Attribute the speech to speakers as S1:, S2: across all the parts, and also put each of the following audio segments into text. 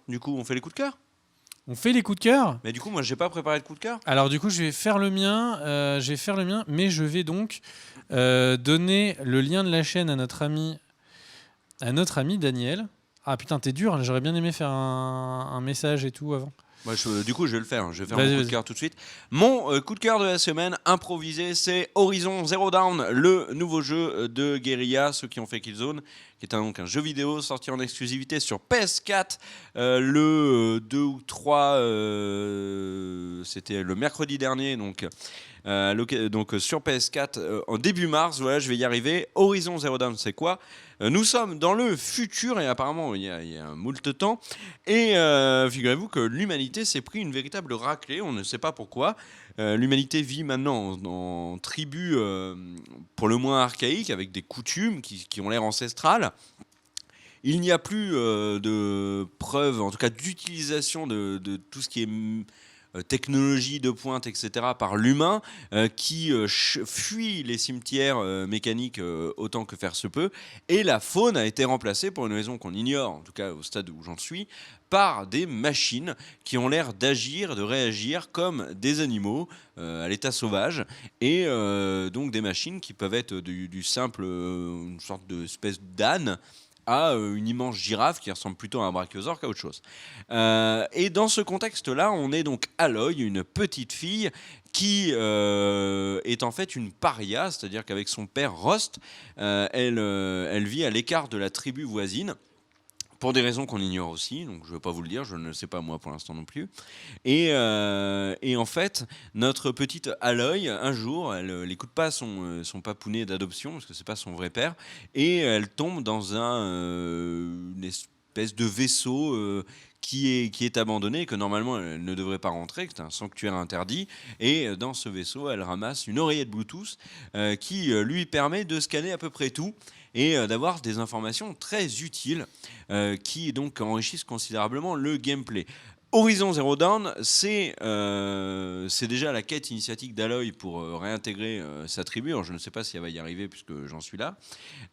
S1: Du coup, on fait les coups de cœur.
S2: On fait les coups de cœur.
S1: Mais du coup, moi, j'ai pas préparé de coup de cœur.
S2: Alors du coup, je vais faire le mien, mais je vais donc donner le lien de la chaîne à notre ami Daniel. Ah putain, t'es dur, j'aurais bien aimé faire un message et tout avant.
S1: Moi, du coup, je vais le faire. Je vais faire
S2: Vas-y,
S1: mon coup de
S2: vas-y.
S1: cœur tout de suite. Mon coup de cœur de la semaine, improvisé, c'est Horizon Zero Dawn, le nouveau jeu de Guerrilla, ceux qui ont fait Killzone, qui est donc un jeu vidéo sorti en exclusivité sur PS4 le 2 ou 3, c'était le mercredi dernier, donc sur PS4 en début mars. Voilà, je vais y arriver. Horizon Zero Dawn, c'est quoi ? Nous sommes dans le futur et apparemment il y a un moult temps. Et figurez-vous que l'humanité s'est pris une véritable raclée, on ne sait pas pourquoi. L'humanité vit maintenant en tribu pour le moins archaïque, avec des coutumes qui ont l'air ancestrales. Il n'y a plus de preuves, en tout cas d'utilisation de tout ce qui est technologie de pointe, etc., par l'humain qui fuit les cimetières mécaniques autant que faire se peut. Et la faune a été remplacée, pour une raison qu'on ignore, en tout cas au stade où j'en suis, par des machines qui ont l'air d'agir, de réagir comme des animaux à l'état sauvage. Et donc des machines qui peuvent être du simple, une sorte d'espèce d'âne, à une immense girafe qui ressemble plutôt à un brachiosaure qu'à autre chose. Et dans ce contexte-là, on est donc Aloy, une petite fille qui est en fait une paria, c'est-à-dire qu'avec son père Rost, elle vit à l'écart de la tribu voisine. Pour des raisons qu'on ignore aussi, donc je ne vais pas vous le dire, je ne le sais pas moi pour l'instant non plus. Et en fait, notre petite Aloy, un jour, elle n'écoute pas son papounet d'adoption, parce que c'est pas son vrai père, et elle tombe dans une espèce de vaisseau qui est abandonné, et que normalement elle ne devrait pas rentrer, que c'est un sanctuaire interdit. Et dans ce vaisseau, elle ramasse une oreillette Bluetooth qui lui permet de scanner à peu près tout et d'avoir des informations très utiles qui donc enrichissent considérablement le gameplay. Horizon Zero Dawn, c'est déjà la quête initiatique d'Aloy pour réintégrer sa tribu. Alors, je ne sais pas si elle va y arriver puisque j'en suis là.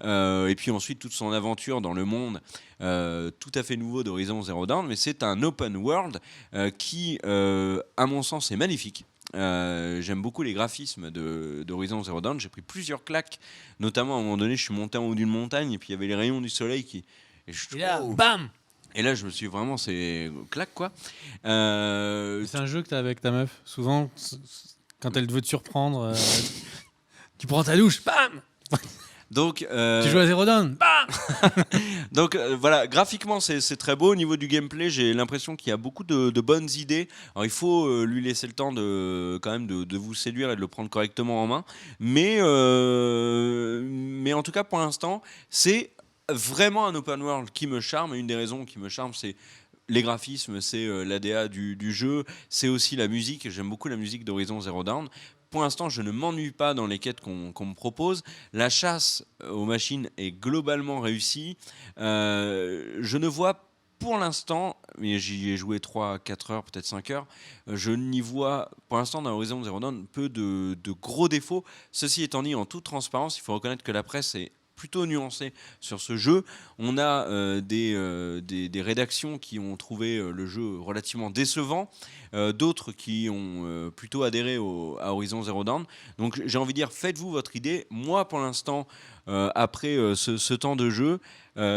S1: Et puis ensuite, toute son aventure dans le monde tout à fait nouveau d'Horizon Zero Dawn. Mais c'est un open world qui, à mon sens, est magnifique. J'aime beaucoup les graphismes d'Horizon Zero Dawn. J'ai pris plusieurs claques, notamment à un moment donné, je suis monté en haut d'une montagne et puis il y avait les rayons du soleil qui...
S2: Et là, bam.
S1: Et là, je me suis vraiment, c'est claque quoi.
S2: C'est un jeu que t'as avec ta meuf. Souvent, quand elle veut te surprendre, tu prends ta douche, bam.
S1: Donc,
S2: tu joues à Zero Dawn, bam.
S1: Donc voilà, graphiquement c'est très beau. Au niveau du gameplay, j'ai l'impression qu'il y a beaucoup de bonnes idées. Alors il faut lui laisser le temps quand même de vous séduire et de le prendre correctement en main. Mais en tout cas pour l'instant, c'est vraiment un open world qui me charme. Et une des raisons qui me charme, c'est les graphismes, c'est l'ADA du jeu, c'est aussi la musique. J'aime beaucoup la musique d'Horizon Zero Dawn. Pour l'instant, je ne m'ennuie pas dans les quêtes qu'on me propose. La chasse aux machines est globalement réussie. Je ne vois pour l'instant, mais j'y ai joué 3-4 heures, peut-être 5 heures, je n'y vois pour l'instant dans Horizon Zero Dawn peu de gros défauts. Ceci étant dit, en toute transparence, il faut reconnaître que la presse est plutôt nuancée sur ce jeu. On a des rédactions qui ont trouvé le jeu relativement décevant, d'autres qui ont plutôt adhéré à Horizon Zero Dawn. Donc j'ai envie de dire, faites-vous votre idée. Moi, pour l'instant, après ce temps de jeu,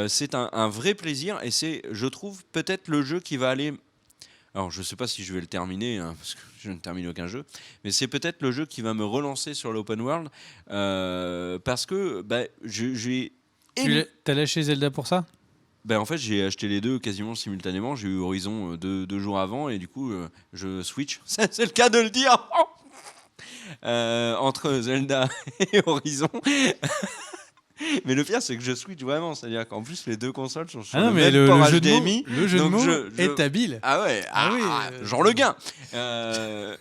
S1: c'est un vrai plaisir et c'est, je trouve, peut-être le jeu qui va aller... Alors, je ne sais pas si je vais le terminer, hein, parce que je ne termine aucun jeu, mais c'est peut-être le jeu qui va me relancer sur l'open world, parce que j'ai...
S2: T'as lâché Zelda pour ça ?
S1: En fait, j'ai acheté les deux quasiment simultanément. J'ai eu Horizon 2 jours avant, et du coup, je switch. C'est le cas de le dire entre Zelda et Horizon. Mais le pire, c'est que je switch vraiment. C'est-à-dire qu'en plus, les deux consoles sont sur le même port HDMI.
S2: Le jeu de mots est habile.
S1: Ah ouais, genre le gain.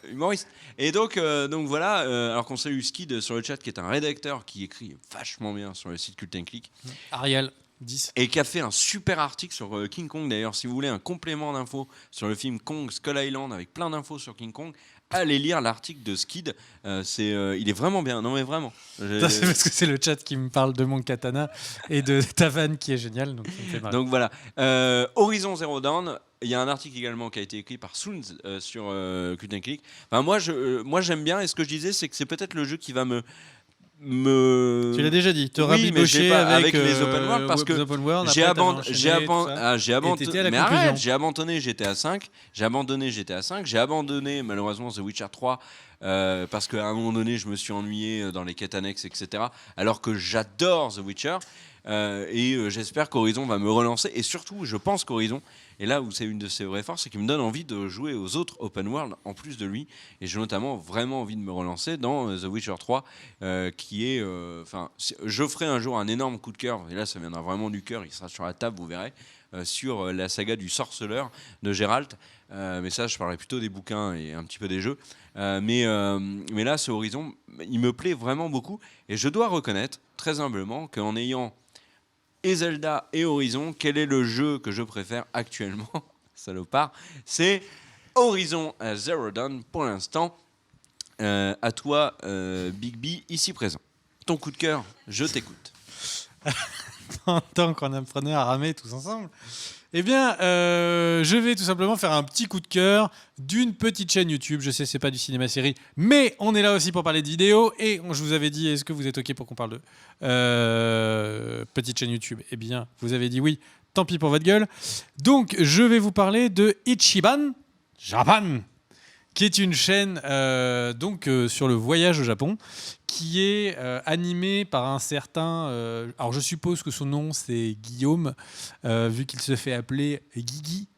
S1: Humoriste. Et donc voilà, alors qu'on salue Skid sur le chat, qui est un rédacteur qui écrit vachement bien sur le site Cult & Click.
S2: Arial 10.
S1: Et qui a fait un super article sur King Kong. D'ailleurs, si vous voulez un complément d'infos sur le film Kong Skull Island avec plein d'infos sur King Kong, allez lire l'article de Skid. Il est vraiment bien. Non mais vraiment.
S2: C'est parce que c'est le chat qui me parle de mon katana et de ta vanne qui est géniale. Donc, ça me fait marrer.
S1: Donc voilà. Horizon Zero Dawn il y a un article également qui a été écrit par Soons sur Cult & Click. Enfin, moi j'aime bien, et ce que je disais, c'est que c'est peut-être le jeu qui va me...
S2: Tu l'as déjà dit, te
S1: Oui, mais j'ai
S2: rabibocher
S1: pas
S2: avec
S1: les open world, parce que j'ai abandonné GTA 5, j'ai abandonné malheureusement The Witcher 3 parce qu'à un moment donné je me suis ennuyé dans les quêtes annexes, etc. Alors que j'adore The Witcher. J'espère qu'Horizon va me relancer, et surtout je pense qu'Horizon, et là où c'est une de ses vraies forces, c'est qu'il me donne envie de jouer aux autres open world en plus de lui, et j'ai notamment vraiment envie de me relancer dans The Witcher 3 qui est je ferai un jour un énorme coup de cœur, et là ça viendra vraiment du cœur, il sera sur la table, vous verrez, sur la saga du sorceleur de Geralt, mais ça je parlerai plutôt des bouquins et un petit peu des jeux, mais là ce Horizon il me plaît vraiment beaucoup, et je dois reconnaître très humblement qu'en ayant et Zelda et Horizon, quel est le jeu que je préfère actuellement? Salopard, c'est Horizon Zero Dawn pour l'instant. À toi, Big B, ici présent. Ton coup de cœur, je t'écoute.
S2: Tant qu'on apprenait à ramer tous ensemble. Eh bien, je vais tout simplement faire un petit coup de cœur d'une petite chaîne YouTube. Je sais, c'est pas du cinéma-série, mais on est là aussi pour parler de vidéos. Et je vous avais dit, est-ce que vous êtes OK pour qu'on parle de petite chaîne YouTube? Eh bien, vous avez dit oui. Tant pis pour votre gueule. Donc, je vais vous parler de Ichiban Japan, qui est une chaîne sur le voyage au Japon, qui est animée par un certain... alors je suppose que son nom c'est Guillaume, vu qu'il se fait appeler Guigui.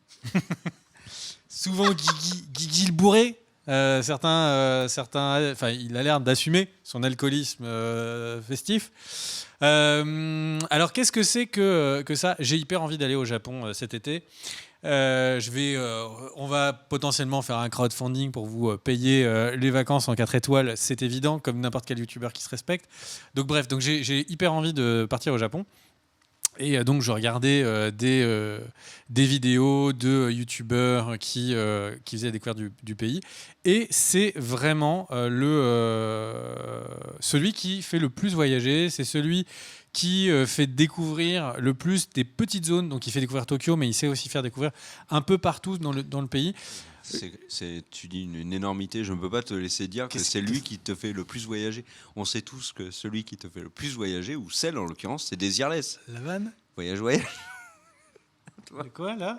S2: Souvent Guigui le bourré. Certains, il a l'air d'assumer son alcoolisme festif. Alors qu'est-ce que c'est que ça? J'ai hyper envie d'aller au Japon cet été. On va potentiellement faire un crowdfunding pour vous payer les vacances en 4 étoiles, c'est évident, comme n'importe quel youtubeur qui se respecte. Donc bref, j'ai hyper envie de partir au Japon. Et donc je regardais des vidéos de youtubeurs qui faisaient la découverte du pays. Et c'est vraiment celui qui fait le plus voyager, c'est celui qui fait découvrir le plus des petites zones. Donc il fait découvrir Tokyo, mais il sait aussi faire découvrir un peu partout dans le pays.
S1: Tu dis une énormité, je ne peux pas te laisser dire que c'est lui qui te fait le plus voyager. On sait tous que celui qui te fait le plus voyager, ou celle en l'occurrence, c'est Desireless.
S2: La vanne.
S1: Voyage.
S2: C'est quoi là?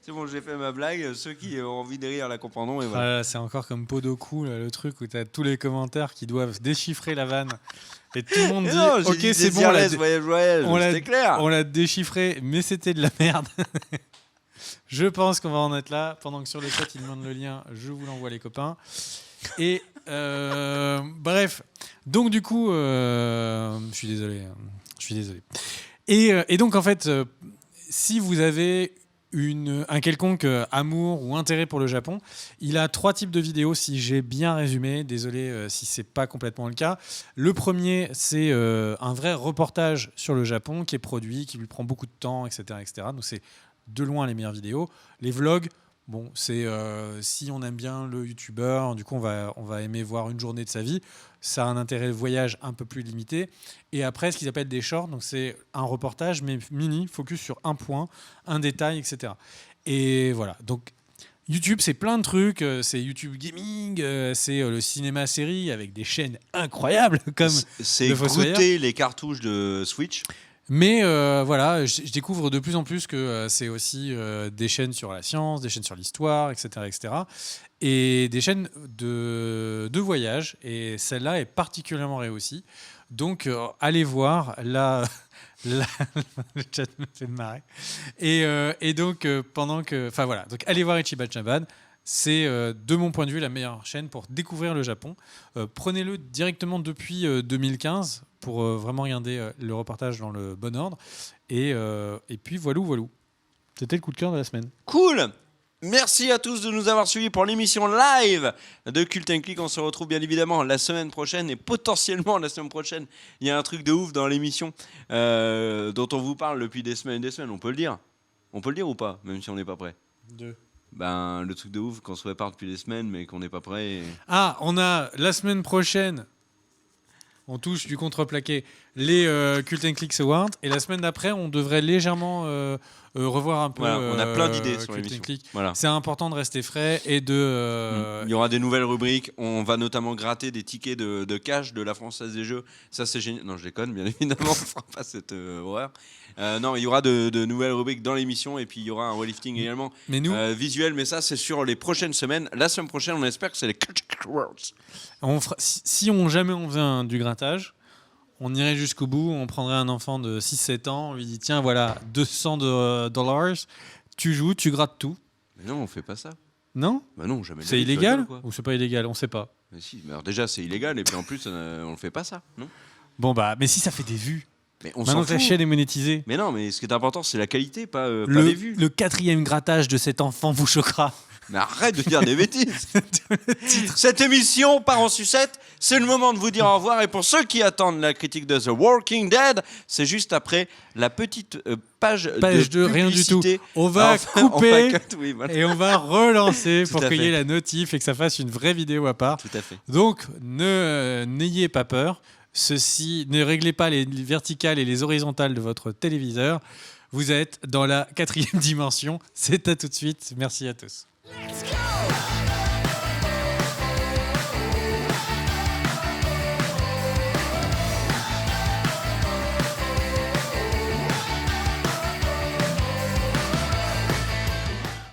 S1: C'est bon, j'ai fait ma blague. Ceux qui ont envie de rire la comprendront. Et voilà.
S2: C'est encore comme Podoku, là, le truc où tu as tous les commentaires qui doivent déchiffrer la vanne. Et tout le monde dit
S1: non,
S2: ok,
S1: dit
S2: c'est bon,
S1: c'était clair.
S2: On l'a déchiffré, mais c'était de la merde. Je pense qu'on va en être là. Pendant que sur le chat, ils demandent le lien, je vous l'envoie, les copains. Et bref, donc du coup, je suis désolé. Et donc en fait, si vous avez un quelconque amour ou intérêt pour le Japon, il a 3 types de vidéos, si j'ai bien résumé. Désolé si c'est pas complètement le cas. Le premier, c'est un vrai reportage sur le Japon qui est produit, qui lui prend beaucoup de temps, etc., etc. Donc c'est de loin les meilleures vidéos. Les vlogs, bon, c'est si on aime bien le youtubeur, du coup on va aimer voir une journée de sa vie. Ça a un intérêt de voyage un peu plus limité. Et après, ce qu'ils appellent des shorts, donc c'est un reportage mais mini, focus sur un point, un détail, etc. Et voilà. Donc YouTube, c'est plein de trucs. C'est YouTube Gaming, c'est le cinéma série avec des chaînes incroyables comme
S1: c'est
S2: le Fossoyeur.
S1: goûter les cartouches de Switch.
S2: Mais voilà, je découvre de plus en plus que c'est aussi des chaînes sur la science, des chaînes sur l'histoire, etc., etc. Et des chaînes de voyage. Et celle-là est particulièrement réussie. Donc, allez voir. Là, le chat me fait marrer. Et donc, voilà. Donc, allez voir Ichiban Japan. C'est, de mon point de vue, la meilleure chaîne pour découvrir le Japon. Prenez-le directement depuis 2015 pour vraiment regarder le reportage dans le bon ordre. Et puis, voilà. C'était le coup de cœur de la semaine.
S1: Cool! Merci à tous de nous avoir suivis pour l'émission live de Cult & Click. On se retrouve bien évidemment la semaine prochaine, et potentiellement la semaine prochaine, il y a un truc de ouf dans l'émission dont on vous parle depuis des semaines et des semaines. On peut le dire ou pas, même si on n'est pas prêt? Le truc de ouf qu'on se prépare depuis des semaines mais qu'on n'est pas prêt.
S2: Ah, on a la semaine prochaine, on touche du contreplaqué, les Cult and Clicks Awards. Et la semaine d'après, on devrait légèrement revoir un peu.
S1: Voilà, on a plein d'idées sur
S2: Cult
S1: l'émission.
S2: and Click.
S1: Voilà.
S2: C'est important de rester frais et de.
S1: Il y aura des nouvelles rubriques. On va notamment gratter des tickets de cash de la Française des Jeux. Ça, c'est génial. Non, je déconne, bien évidemment. On ne fera pas cette horreur. Non, il y aura de nouvelles rubriques dans l'émission. Et puis, il y aura un weightlifting également
S2: Mais nous,
S1: visuel. Mais ça, c'est sur les prochaines semaines. La semaine prochaine, on espère que c'est les Cult Awards.
S2: si jamais on faisait du grattage, on irait jusqu'au bout, on prendrait un enfant de 6-7 ans, on lui dit tiens voilà, $200, tu joues, tu grattes tout.
S1: Mais non, on fait pas ça.
S2: Non ?
S1: Bah non, jamais.
S2: C'est illégal ou c'est pas illégal ? On sait pas.
S1: Mais si, mais alors déjà c'est illégal et puis en plus on le fait pas ça, non ?
S2: Bon bah, mais si ça fait des vues.
S1: Mais on
S2: Maintenant
S1: s'en
S2: ta
S1: fout.
S2: chaîne est monétisée.
S1: Mais non, mais ce qui est important c'est la qualité, pas les vues.
S2: Le 4e grattage de cet enfant vous choquera.
S1: Mais arrête de dire des bêtises. Cette émission part en sucette. C'est le moment de vous dire au revoir. Et pour ceux qui attendent la critique de The Walking Dead, c'est juste après la petite page de
S2: rien du tout.
S1: publicité.
S2: On va
S1: Enfin,
S2: couper
S1: oui, voilà.
S2: et on va relancer
S1: Tout
S2: pour
S1: à
S2: qu'il y ait
S1: fait.
S2: la notif et que ça fasse une vraie vidéo à part.
S1: Tout à fait.
S2: Donc, n'ayez pas peur. Ne réglez pas les verticales et les horizontales de votre téléviseur. Vous êtes dans la 4e dimension. C'est à tout de suite. Merci à tous.
S3: Let's go!